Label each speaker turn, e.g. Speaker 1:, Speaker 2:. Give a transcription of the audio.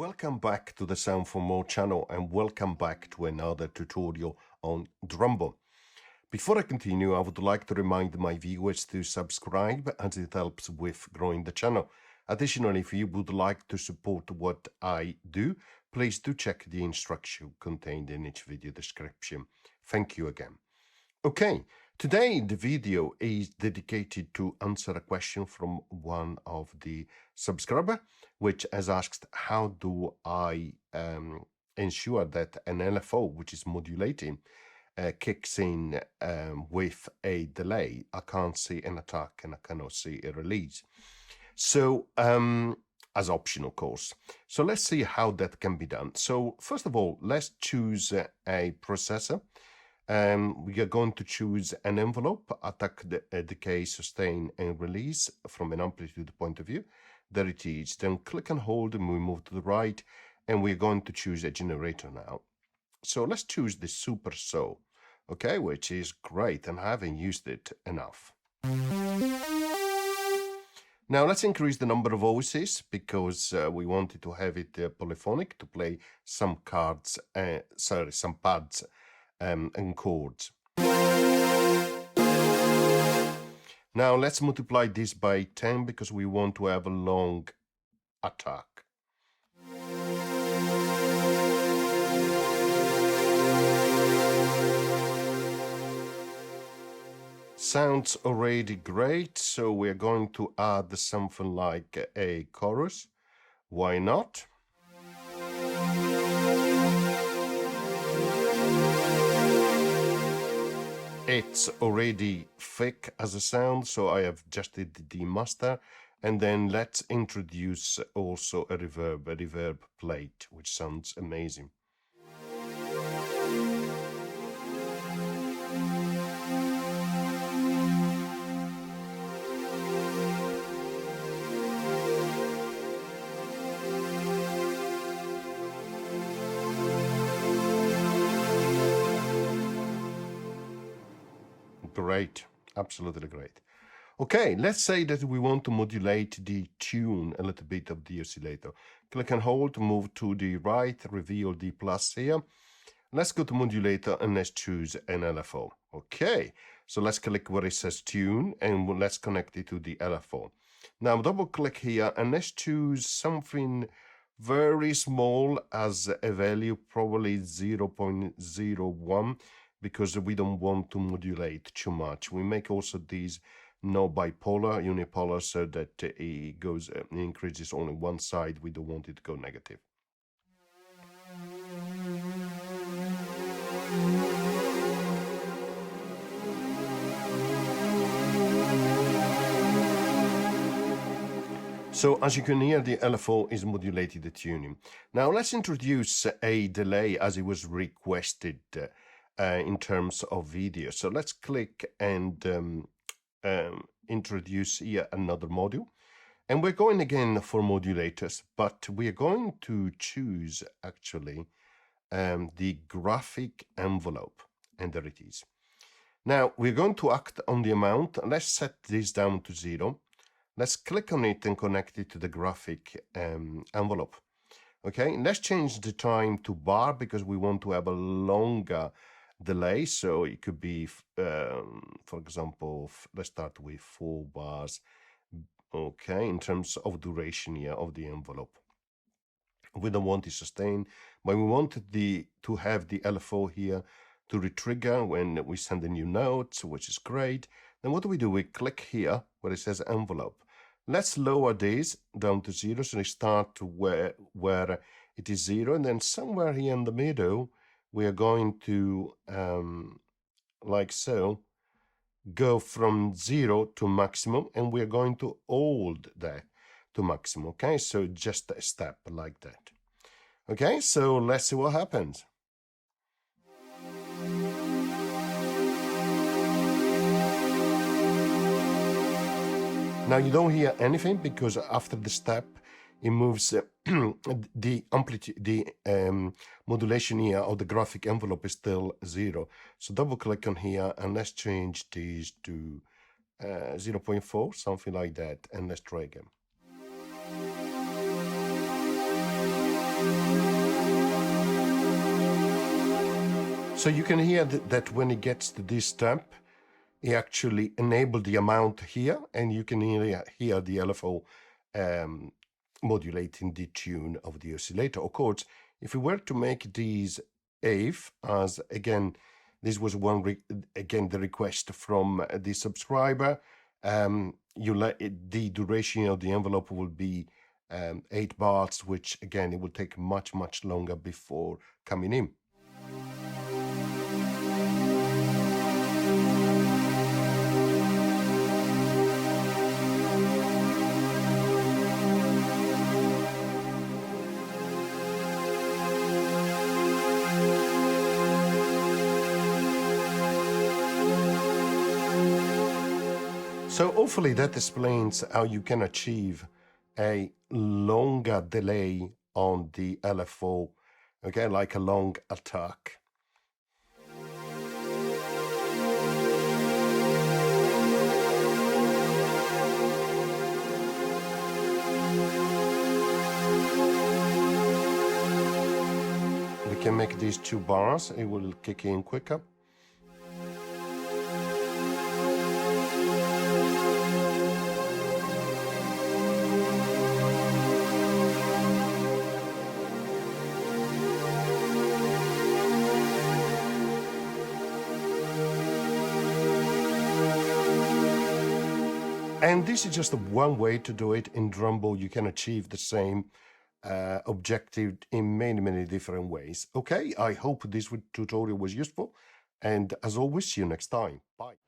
Speaker 1: Welcome back to the Sound for More channel and welcome back to another tutorial on Drambo. Before I continue, I would like to remind my viewers to subscribe as it helps with growing the channel. Additionally, if you would like to support what I do, please do check the instruction contained in each video description. Thank you again. Okay, today the video is dedicated to answer a question from one of the subscriber, which has asked how do I ensure that an LFO, which is modulating, kicks in with a delay. I can't see an attack and I cannot see a release. So as option, of course. So let's see how that can be done. So first of all, let's choose a processor. We are going to choose an envelope, attack, decay, sustain, and release from an amplitude point of view. There it is. Then click and hold and we move to the right, and we're going to choose a generator now. So let's choose the Super Saw, okay, which is great, and I haven't used it enough. Now let's increase the number of voices because we wanted to have it polyphonic to play some cards, some pads and chords. Now let's multiply this by 10 because we want to have a long attack. Sounds already great, so we're going to add something like a chorus. Why not? It's already thick as a sound, so I have adjusted the master, and then let's introduce also a reverb plate, which sounds amazing. Great, absolutely great. Okay, let's say that we want to modulate the tune a little bit of the oscillator. Click and hold, move to the right, reveal the plus here. Let's go to modulator and let's choose an LFO. Okay, so let's click where it says tune and let's connect it to the LFO. Now double click here and let's choose something very small as a value, probably 0.01. because we don't want to modulate too much. We make also these no bipolar, unipolar, so that it goes increases only one side. We don't want it to go negative. So as you can hear, the LFO is modulated the tuning. Now let's introduce a delay as it was requested in terms of video. So let's click and introduce here another module, and we're going again for modulators, but we are going to choose actually the graphic envelope, and there it is. Now we're going to act on the amount. Let's set this down to 0. Let's click on it and connect it to the graphic envelope. Okay, let's change the time to bar because we want to have a longer delay, so it could be for example, let's start with 4 bars. Okay, in terms of duration here of the envelope, we don't want to sustain, but we wanted to have the LFO here to retrigger when we send a new note, which is great. Then what do? We click here where it says envelope. Let's lower this down to 0, so we start where it is 0, and then somewhere here in the middle we are going to, like so, go from 0 to maximum, and we are going to hold that to maximum, okay? So just a step like that. Okay, so let's see what happens. Now you don't hear anything because after the step, it moves the amplitude, the modulation here of the graphic envelope is still 0. So double click on here and let's change these to 0.4, something like that, and let's try again. So you can hear that when it gets to this step, it actually enabled the amount here, and you can hear the LFO modulating the tune of the oscillator. Of course, if we were to make these eighth, as again, this was again the request from the subscriber, the duration of the envelope will be 8 bars, which again, it will take much longer before coming in. So hopefully that explains how you can achieve a longer delay on the LFO, okay, like a long attack. We can make these 2 bars, it will kick in quicker. And this is just one way to do it. In Drambo, you can achieve the same objective in many different ways. Okay, I hope this tutorial was useful. And as always, see you next time. Bye.